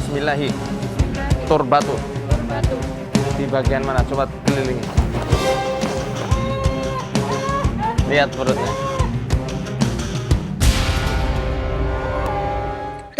Bismillahi. Turbatu. Di bagian mana? Coba kelilingi. Lihat perutnya.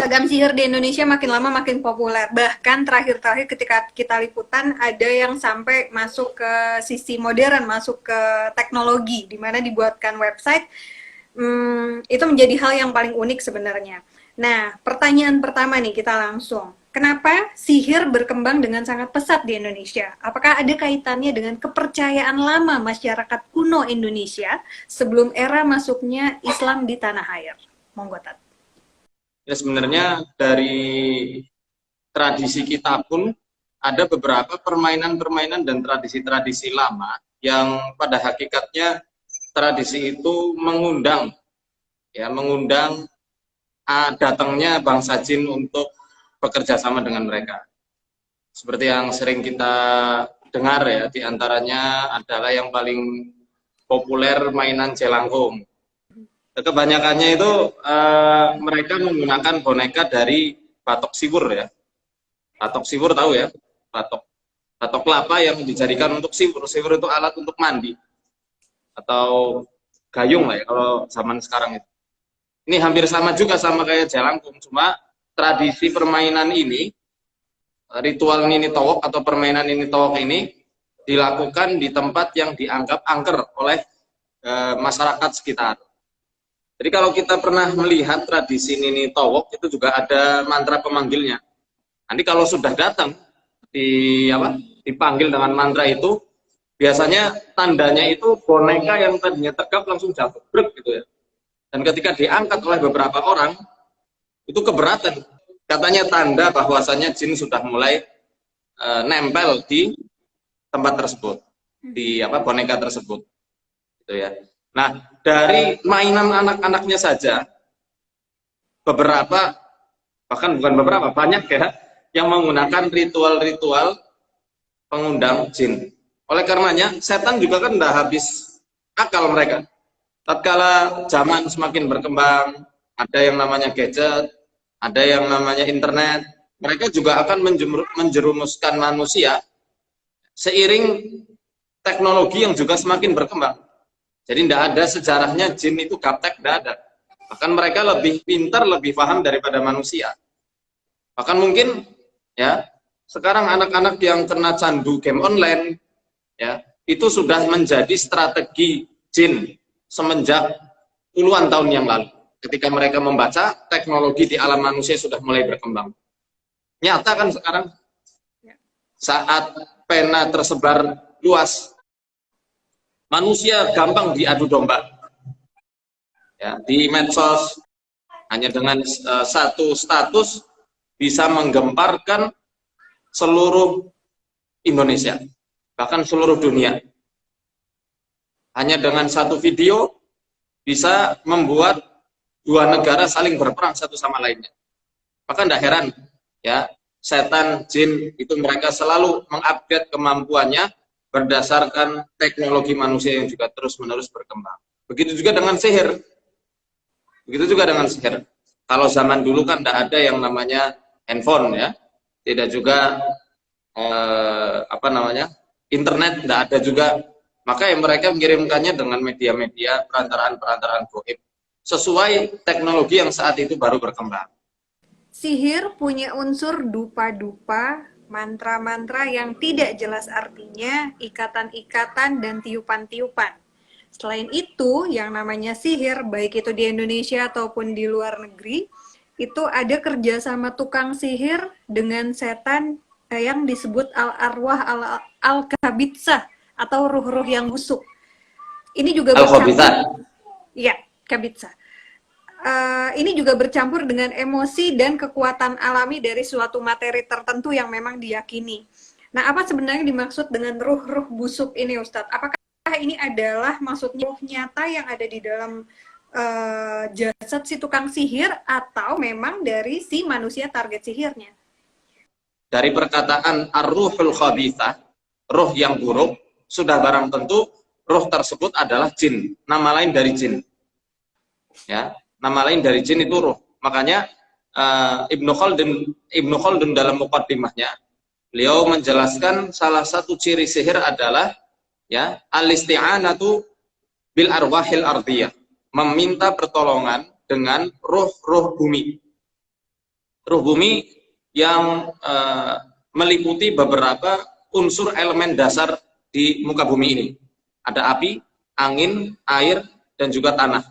Ragam sihir di Indonesia makin lama makin populer. Bahkan terakhir-terakhir ketika kita liputan ada yang sampai masuk ke sisi modern, masuk ke teknologi, di mana dibuatkan website. Itu menjadi hal yang paling unik sebenarnya. Nah, pertanyaan pertama nih kita langsung. Kenapa sihir berkembang dengan sangat pesat di Indonesia? Apakah ada kaitannya dengan kepercayaan lama masyarakat kuno Indonesia sebelum era masuknya Islam di tanah air? Monggo, Tat. Ya, sebenarnya dari tradisi kita pun ada beberapa permainan-permainan dan tradisi-tradisi lama yang pada hakikatnya tradisi itu mengundang datangnya bangsa jin untuk bekerja sama dengan mereka. Seperti yang sering kita dengar ya, diantaranya adalah yang paling populer mainan jelangkung. Kebanyakannya itu mereka menggunakan boneka dari batok siwur ya. Batok siwur tahu ya, batok kelapa yang dijadikan untuk siwur. Siwur itu alat untuk mandi atau gayung lah ya kalau zaman sekarang itu. Ini hampir sama juga sama kayak jelangkung, cuma tradisi permainan ini, ritual nini tawok atau permainan nini tawok ini dilakukan di tempat yang dianggap angker oleh masyarakat sekitar. Jadi kalau kita pernah melihat tradisi nini tawok itu juga ada mantra pemanggilnya. Nanti kalau sudah datang dipanggil dengan mantra itu, biasanya tandanya itu boneka yang tadinya tegap langsung jatuh brek gitu ya. Dan ketika diangkat oleh beberapa orang itu keberatan. Katanya tanda bahwasanya jin sudah mulai nempel di tempat tersebut, di boneka tersebut. Gitu ya. Nah, dari mainan anak-anaknya saja beberapa, bahkan bukan beberapa, banyak ya yang menggunakan ritual-ritual pengundang jin. Oleh karenanya, setan juga kan tidak habis akal mereka. Tatkala zaman semakin berkembang, ada yang namanya gadget, ada yang namanya internet, mereka juga akan menjerumuskan manusia seiring teknologi yang juga semakin berkembang. Jadi tidak ada sejarahnya jin itu gaptek, tidak ada. Bahkan mereka lebih pintar, lebih paham daripada manusia. Bahkan mungkin ya sekarang anak-anak yang kena candu game online ya itu sudah menjadi strategi jin semenjak puluhan tahun yang lalu. Ketika mereka membaca, teknologi di alam manusia sudah mulai berkembang. Nyata kan sekarang saat pena tersebar luas, manusia gampang diadu domba. Ya, di medsos hanya dengan satu status bisa menggemparkan seluruh Indonesia, bahkan seluruh dunia. Hanya dengan satu video bisa membuat dua negara saling berperang satu sama lainnya. Maka tidak heran ya, setan, jin itu mereka selalu mengupgrade kemampuannya berdasarkan teknologi manusia yang juga terus-menerus berkembang. Begitu juga dengan sihir. Begitu juga dengan sihir. Kalau zaman dulu kan tidak ada yang namanya handphone ya. Tidak juga internet, tidak ada juga. Maka yang mereka mengirimkannya dengan media-media perantaraan goib sesuai teknologi yang saat itu baru berkembang. Sihir punya unsur dupa-dupa, mantra-mantra yang tidak jelas artinya, ikatan-ikatan, dan tiupan-tiupan. Selain itu, yang namanya sihir, baik itu di Indonesia ataupun di luar negeri, itu ada kerjasama tukang sihir dengan setan yang disebut al-arwah al-kabitsah atau ruh-ruh yang busuk. Ini juga bercampur. Ya, kabitsah. Ini juga bercampur dengan emosi dan kekuatan alami dari suatu materi tertentu yang memang diyakini. Nah, apa sebenarnya dimaksud dengan ruh-ruh busuk ini, Ustadz? Apakah ini adalah maksudnya ruh nyata yang ada di dalam jasad si tukang sihir atau memang dari si manusia target sihirnya? Dari perkataan ar-ruhul khabithah, ruh yang buruk, sudah barang tentu ruh tersebut adalah jin, nama lain dari jin. Ya, nama lain dari jin itu ruh. Makanya Ibnu Khaldun dalam muqaddimahnya, beliau menjelaskan salah satu ciri sihir adalah ya al-isti'anatu bil arwahil ardiyah, meminta pertolongan dengan ruh-ruh bumi. Ruh bumi yang meliputi beberapa unsur elemen dasar di muka bumi ini. Ada api, angin, air, dan juga tanah.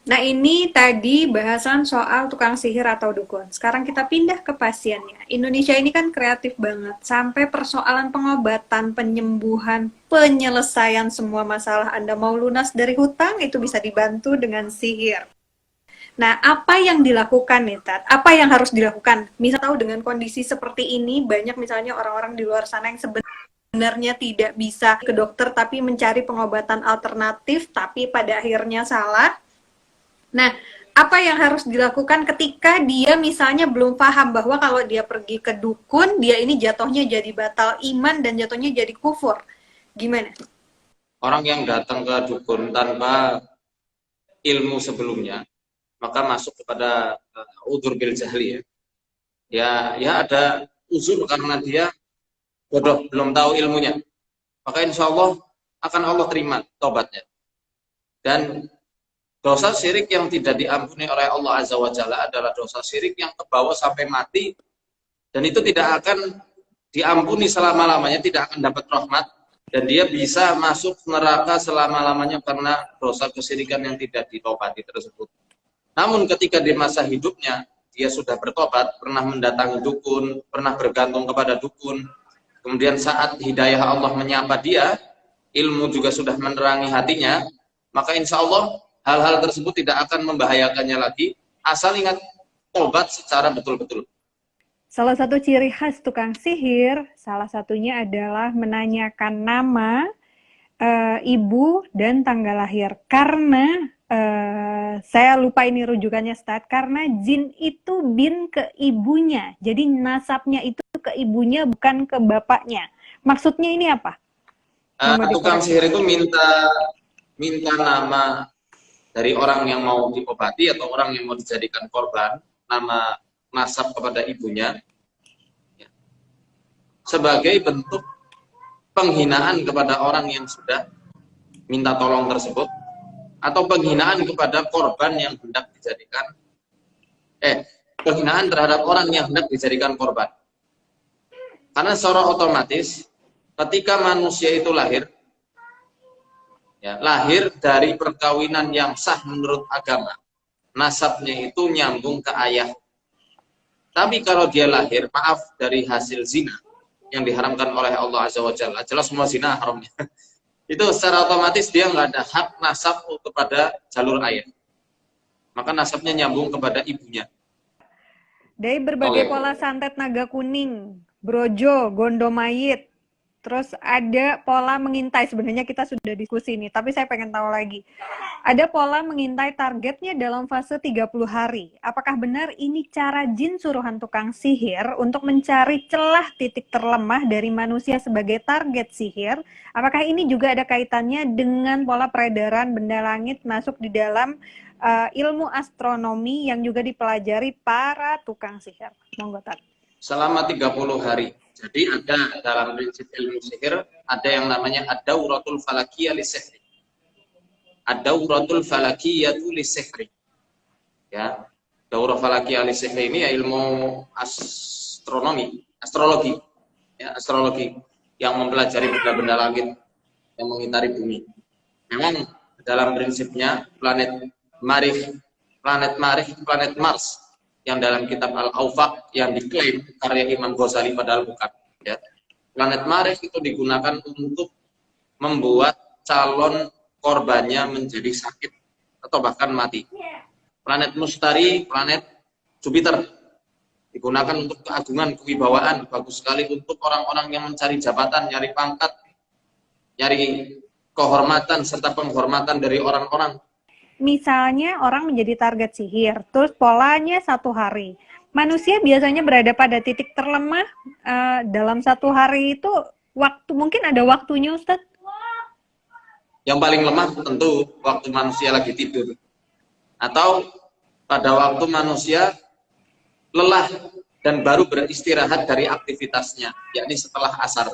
Nah, ini tadi bahasan soal tukang sihir atau dukun. Sekarang kita pindah ke pasiennya. Indonesia ini kan kreatif banget. Sampai persoalan pengobatan, penyembuhan, penyelesaian semua masalah Anda mau lunas dari hutang, itu bisa dibantu dengan sihir. Nah, apa yang dilakukan nih, Tat? Apa yang harus dilakukan? Misal tahu dengan kondisi seperti ini, banyak misalnya orang-orang di luar sana yang sebenarnya tidak bisa ke dokter, tapi mencari pengobatan alternatif, tapi pada akhirnya salah. Nah, apa yang harus dilakukan ketika dia misalnya belum paham bahwa kalau dia pergi ke dukun, dia ini jatuhnya jadi batal iman dan jatuhnya jadi kufur? Gimana? Orang yang datang ke dukun tanpa ilmu sebelumnya, maka masuk kepada udzur bil jahli ya. Ya ada uzur karena dia bodoh, belum tahu ilmunya. Maka insya Allah akan Allah terima tobatnya. Dan dosa syirik yang tidak diampuni oleh Allah Azza wa Jalla adalah dosa syirik yang kebawa sampai mati, dan itu tidak akan diampuni selama-lamanya, tidak akan dapat rahmat, dan dia bisa masuk neraka selama-lamanya karena dosa kesyirikan yang tidak ditobati tersebut. Namun ketika di masa hidupnya dia sudah bertobat, pernah mendatangi dukun, pernah bergantung kepada dukun, kemudian saat hidayah Allah menyapa dia, ilmu juga sudah menerangi hatinya, maka insya Allah hal-hal tersebut tidak akan membahayakannya lagi, asal ingat tobat secara betul-betul. Salah satu ciri khas tukang sihir, salah satunya adalah menanyakan nama, ibu, dan tanggal lahir. Karena, saya lupa ini rujukannya, Ustaz, karena jin itu bin ke ibunya. Jadi nasabnya itu ke ibunya, bukan ke bapaknya. Maksudnya ini apa? Tukang sihir itu minta nama dari orang yang mau diobati atau orang yang mau dijadikan korban, nama nasab kepada ibunya, ya, sebagai bentuk penghinaan kepada orang yang sudah minta tolong tersebut, atau penghinaan kepada korban yang hendak dijadikan, penghinaan terhadap orang yang hendak dijadikan korban. Karena secara otomatis, ketika manusia itu lahir, ya, lahir dari perkawinan yang sah menurut agama, nasabnya itu nyambung ke ayah. Tapi kalau dia lahir, maaf, dari hasil zina yang diharamkan oleh Allah Azza wa Jalla, jelas semua zina haramnya, itu secara otomatis dia nggak ada hak nasab kepada jalur ayah, maka nasabnya nyambung kepada ibunya. Dari berbagai pola santet naga kuning, brojo, gondomayit, terus ada pola mengintai. Sebenarnya kita sudah diskusi ini, tapi saya pengen tahu lagi. Ada pola mengintai targetnya dalam fase 30 hari. Apakah benar ini cara jin suruhan tukang sihir untuk mencari celah titik terlemah dari manusia sebagai target sihir? Apakah ini juga ada kaitannya dengan pola peredaran benda langit masuk di dalam ilmu astronomi yang juga dipelajari para tukang sihir? Monggo, Tat. Selama 30 hari. Jadi ada dalam prinsip ilmu sihir, ada yang namanya ad-dauratul falakiyah lisihri. Ad-dauratul falakiyah lisihri. Ya, daurah falakiyah lisihri ini ya ilmu astrologi. Ya, astrologi yang mempelajari benda-benda langit yang mengitari bumi. Memang dalam prinsipnya planet Mars yang dalam kitab Al-Awfaq yang diklaim karya Imam Ghazali, padahal bukan. Ya. Planet Marikh itu digunakan untuk membuat calon korbannya menjadi sakit atau bahkan mati. Planet Mustari, planet Jupiter, digunakan untuk keagungan, kewibawaan, bagus sekali untuk orang-orang yang mencari jabatan, nyari pangkat, nyari kehormatan serta penghormatan dari orang-orang. Misalnya orang menjadi target sihir, terus polanya 1 hari. Manusia biasanya berada pada titik terlemah dalam 1 hari itu, mungkin ada waktunya, Ustadz? Yang paling lemah tentu waktu manusia lagi tidur. Atau pada waktu manusia lelah dan baru beristirahat dari aktivitasnya, yakni setelah asar.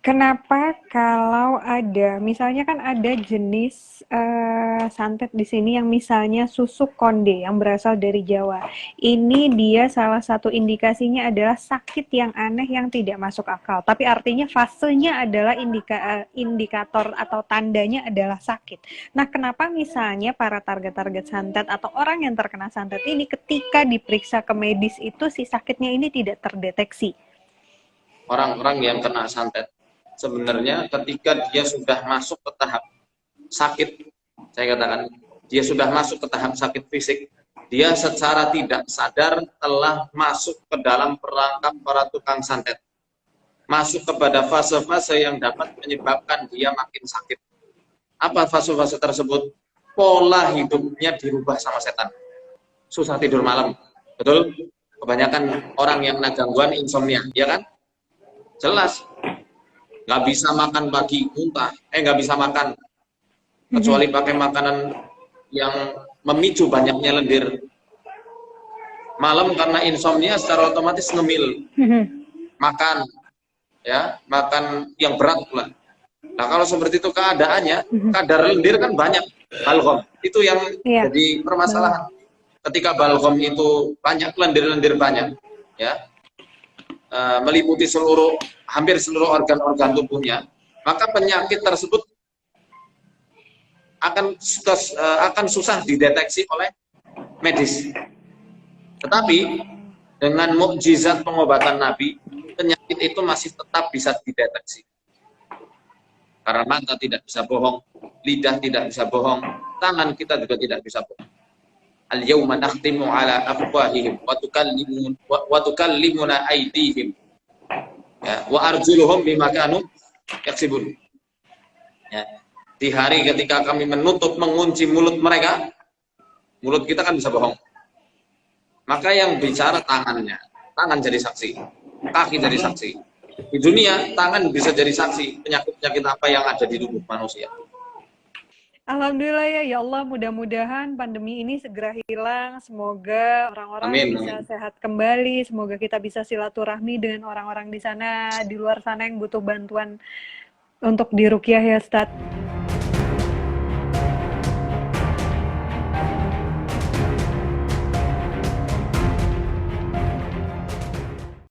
Kenapa kalau ada, misalnya kan ada jenis santet di sini yang misalnya susuk konde yang berasal dari Jawa. Ini dia salah satu indikasinya adalah sakit yang aneh yang tidak masuk akal. Tapi artinya fasenya adalah indikator atau tandanya adalah sakit. Nah, kenapa misalnya para target-target santet atau orang yang terkena santet ini ketika diperiksa ke medis itu si sakitnya ini tidak terdeteksi? Orang-orang yang kena santet sebenarnya ketika dia sudah masuk ke tahap sakit, saya katakan dia sudah masuk ke tahap sakit fisik, dia secara tidak sadar telah masuk ke dalam perangkap para tukang santet, masuk kepada fase-fase yang dapat menyebabkan dia makin sakit. Apa fase-fase tersebut? Pola hidupnya dirubah sama setan, susah tidur malam, betul? Kebanyakan orang yang kena gangguan insomnia, ya kan? Jelas nggak bisa makan pagi muntah, nggak bisa makan kecuali pakai makanan yang memicu banyaknya lendir. Malam karena insomnia secara otomatis ngemil, makan, ya makan yang berat pula. Nah kalau seperti itu keadaannya, kadar lendir kan banyak, balgom itu yang jadi permasalahan. Ketika balgom itu banyak, lendir-lendir banyak, ya meliputi hampir seluruh organ-organ tubuhnya, maka penyakit tersebut akan susah dideteksi oleh medis. Tetapi dengan mukjizat pengobatan Nabi, penyakit itu masih tetap bisa dideteksi. Karena mata tidak bisa bohong, lidah tidak bisa bohong, tangan kita juga tidak bisa bohong. Al-yawma nakhtimu ala afwahihim wa tukallimuna aydihim, ya, wa arjuluhum bima kanu yaksibun. Ya. Di hari ketika kami mengunci mulut mereka, mulut kita kan bisa bohong. Maka yang bicara tangannya, tangan jadi saksi, kaki jadi saksi. Di dunia tangan bisa jadi saksi penyakit-penyakit apa yang ada di tubuh manusia. Alhamdulillah ya Allah, mudah-mudahan pandemi ini segera hilang, semoga orang-orang bisa sehat kembali, semoga kita bisa silaturahmi dengan orang-orang di sana, di luar sana yang butuh bantuan untuk diruqyah ya Ustadz.